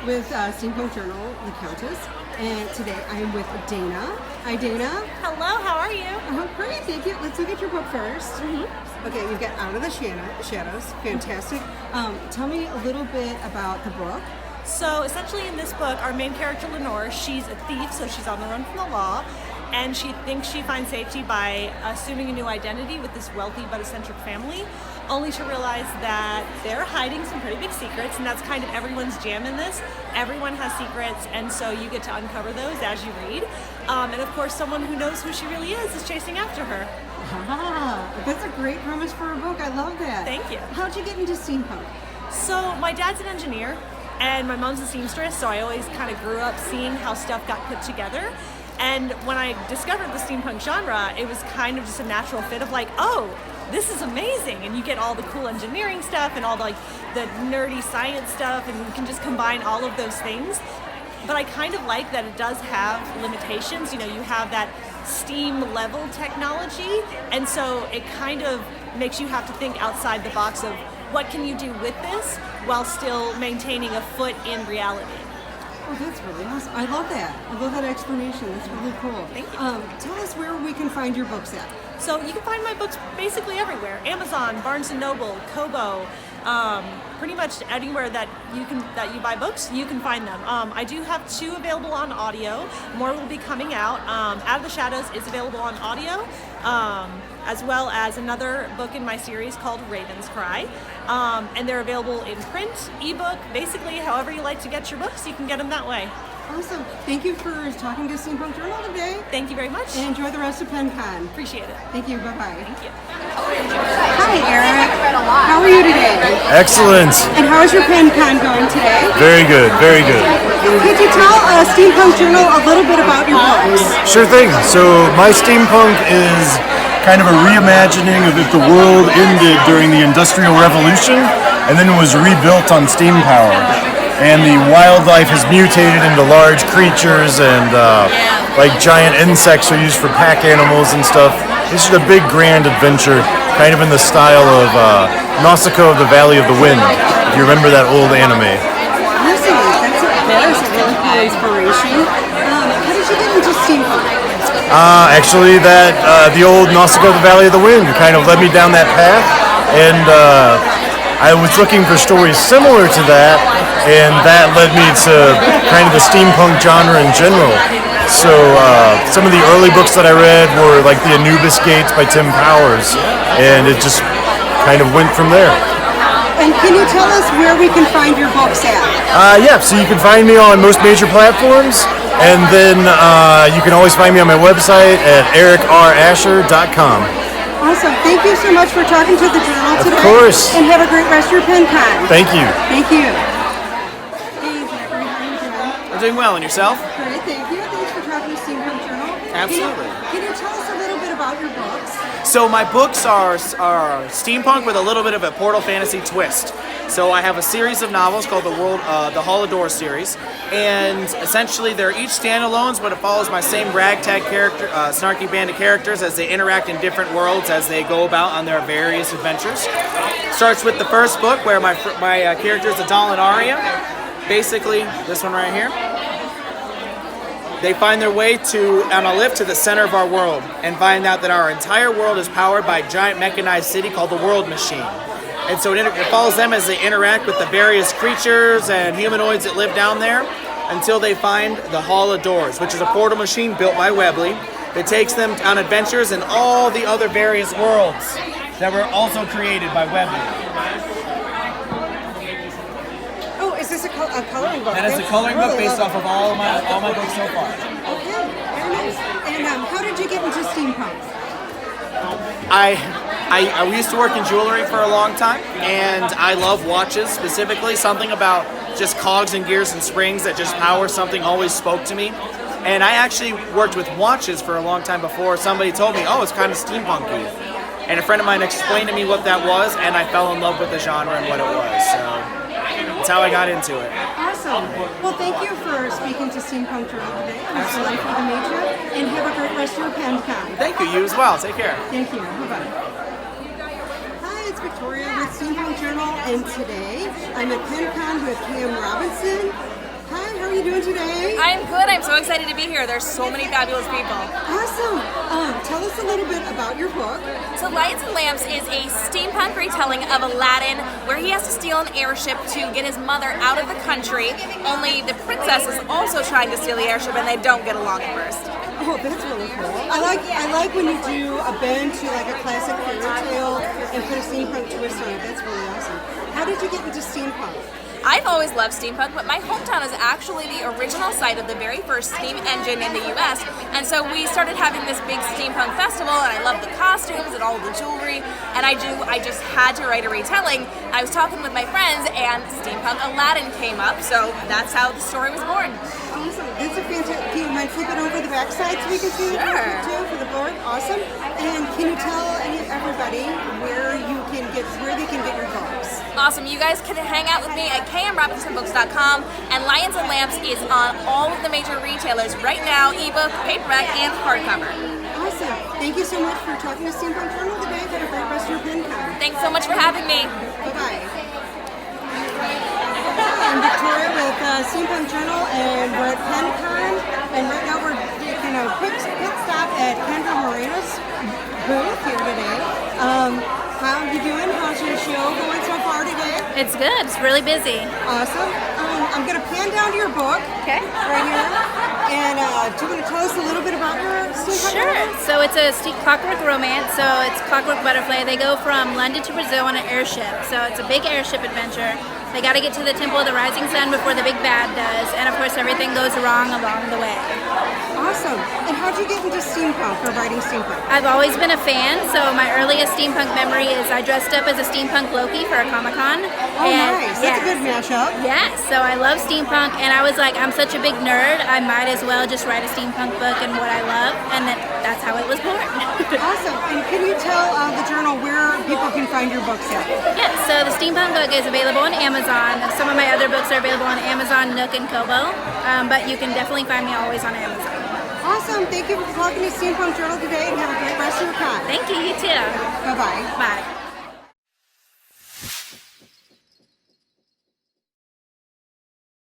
with Steampunk Journal, the Countess, and today I'm with Dana. Hi, Dana. Hello, how are you? Oh, great, thank you. Let's look at your book first. Okay, you've got Out of the Shadows. Fantastic. Tell me a little bit about the book. So essentially in this book, our main character, Lenore, she's a thief, so she's on the run from the law, and she thinks she finds safety by assuming a new identity with this wealthy but eccentric family, only to realize that they're hiding some pretty big secrets, and that's kind of everyone's jam in this. Everyone has secrets, and so you get to uncover those as you read. And of course, someone who knows who she really is chasing after her. Ah, that's a great premise for a book. I love that. Thank you. How'd you get into steampunk? So my dad's an engineer, and my mom's a seamstress, so I always kind of grew up seeing how stuff got put together. And when I discovered the steampunk genre, it was kind of just a natural fit of like, oh, this is amazing. And you get all the cool engineering stuff and all the nerdy science stuff, and you can just combine all of those things. But I kind of like that it does have limitations. You know, you have that steam level technology, and so it kind of makes you have to think outside the box of what can you do with this while still maintaining a foot in reality. Oh, that's really awesome. I love that. I love that explanation. That's really cool. Thank you. Tell us where we can find your books at. So you can find my books basically everywhere. Amazon, Barnes & Noble, Kobo, pretty much anywhere that you buy books, you can find them. I do have 2 available on audio. More will be coming out. Out of the Shadows is available on audio, as well as another book in my series called Raven's Cry. And they're available in print, ebook, basically however you like to get your books, you can get them that way. Awesome. Thank you for talking to Steampunk Journal today. Thank you very much. And enjoy the rest of PenCon. Appreciate it. Thank you. Bye-bye. Thank you. Hi, Eric. How are you today? Excellent. And how is your PenCon going today? Very good, very good. Could you tell Steampunk Journal a little bit about your books? Sure thing. So my steampunk is kind of a reimagining of if the world ended during the Industrial Revolution and then was rebuilt on steam power. And the wildlife has mutated into large creatures, and like giant insects are used for pack animals and stuff. This is a big grand adventure, kind of in the style of Nausicaa of the Valley of the Wind, if you remember that old anime. Awesome. That is a really cool inspiration. How did you get into steampunk? Actually, the old Nausicaa of the Valley of the Wind kind of led me down that path, and I was looking for stories similar to that, and that led me to kind of the steampunk genre in general. So some of the early books that I read were like The Anubis Gates by Tim Powers, and it just kind of went from there. And can you tell us where we can find your books at? Yeah, so you can find me on most major platforms, and then you can always find me on my website at ericrasher.com. Awesome. Thank you so much for talking to the journal today. Of course. And have a great rest of your PenCon. Thank you. Thank you. Hey, Zachary, how are you doing? I'm doing well, and yourself? Great, thank you. Thanks for talking to Steampunk Journal. Absolutely. Can you tell us a little bit about your books? So my books are steampunk with a little bit of a portal fantasy twist. So I have a series of novels called the Hall of Doors series, and essentially they're each standalones, but it follows my same ragtag character, snarky band of characters as they interact in different worlds as they go about on their various adventures. Starts with the first book where my characters Adal and Arya, basically this one right here. They find their way on a lift to the center of our world and find out that our entire world is powered by a giant mechanized city called the World Machine. And so it follows them as they interact with the various creatures and humanoids that live down there until they find the Hall of Doors, which is a portal machine built by Webley that takes them on adventures in all the other various worlds that were also created by Webley. Oh, is this a coloring book? That is a coloring book based off of all my books so far. Okay, very nice. And how did you get into steampunk? I used to work in jewelry for a long time, and I love watches specifically. Something about just cogs and gears and springs that just power something always spoke to me. And I actually worked with watches for a long time before somebody told me, oh, it's kind of steampunky. And a friend of mine explained to me what that was, and I fell in love with the genre and what it was. So that's how I got into it. Awesome. Well, thank you for speaking to Steampunk Journal today. It was delightful to meet you, and have a great rest of your PenCon. Thank you. You as well. Take care. Thank you. Bye-bye. Hi, it's Victoria with Steampunk Journal, and today I'm at PenCon with Cam Robinson. Hi, how are you doing today? I'm good. I'm so excited to be here. There's so many fabulous people. Awesome. Tell us a little bit about your book. So Lights and Lamps is a steampunk retelling of Aladdin where he has to steal an airship to get his mother out of the country, only the princess is also trying to steal the airship and they don't get along at first. Oh, that's really cool. I like when you do a bend to like a classic fairy tale and put a steampunk twist on it. That's really awesome. How did you get into steampunk? I've always loved steampunk, but my hometown is actually the original site of the very first steam engine in the US, and so we started having this big steampunk festival, and I loved the costumes and all the jewelry, and I just had to write a retelling. I was talking with my friends, and steampunk Aladdin came up, so that's how the story was born. Awesome. That's a fantastic. Can you mind flipping over the backside so we can see the picture too for the board? Awesome. And can you tell everybody where they can get your books? Awesome. You guys can hang out with me at kmrobinsonbooks.com, and Lions and Lamps is on all of the major retailers right now, ebook, paperback, and hardcover. Awesome. Thank you so much for talking to Steampunk Journal today. Have a great rest of your pen time. Thanks so much for having me. Bye-bye. I'm Victoria with Steampunk Journal, and we're at PenCon, and right now we're taking a quick pit stop at Kendra Moreno's booth here today. How are you doing? How's your show going so far today? It's good. It's really busy. Awesome. I'm going to pan down to your book. Okay. Right here. And do you want to tell us a little bit about your steampunk? Sure. So it's a clockwork romance. So it's Clockwork Butterfly. They go from London to Brazil on an airship. So it's a big airship adventure. They got to get to the Temple of the Rising Sun before the big bad does. And of course, everything goes wrong along the way. Awesome. And how'd you get into steampunk or writing steampunk? I've always been a fan. So my earliest steampunk memory is I dressed up as a steampunk Loki for a Comic-Con. Oh, nice. That's a good mashup. Yes. So I love steampunk, and I was like, I'm such a big nerd, I might as well just write a steampunk book and what I love, and that's how it was born. Awesome. And can you tell the journal where people can find your books at? Yeah, so the steampunk book is available on Amazon. Some of my other books are available on Amazon, Nook, and Kobo, but you can definitely find me always on Amazon. Awesome. Thank you for talking to Steampunk Journal today, and have a great rest of your time. Thank you. You too. Bye-bye. Bye.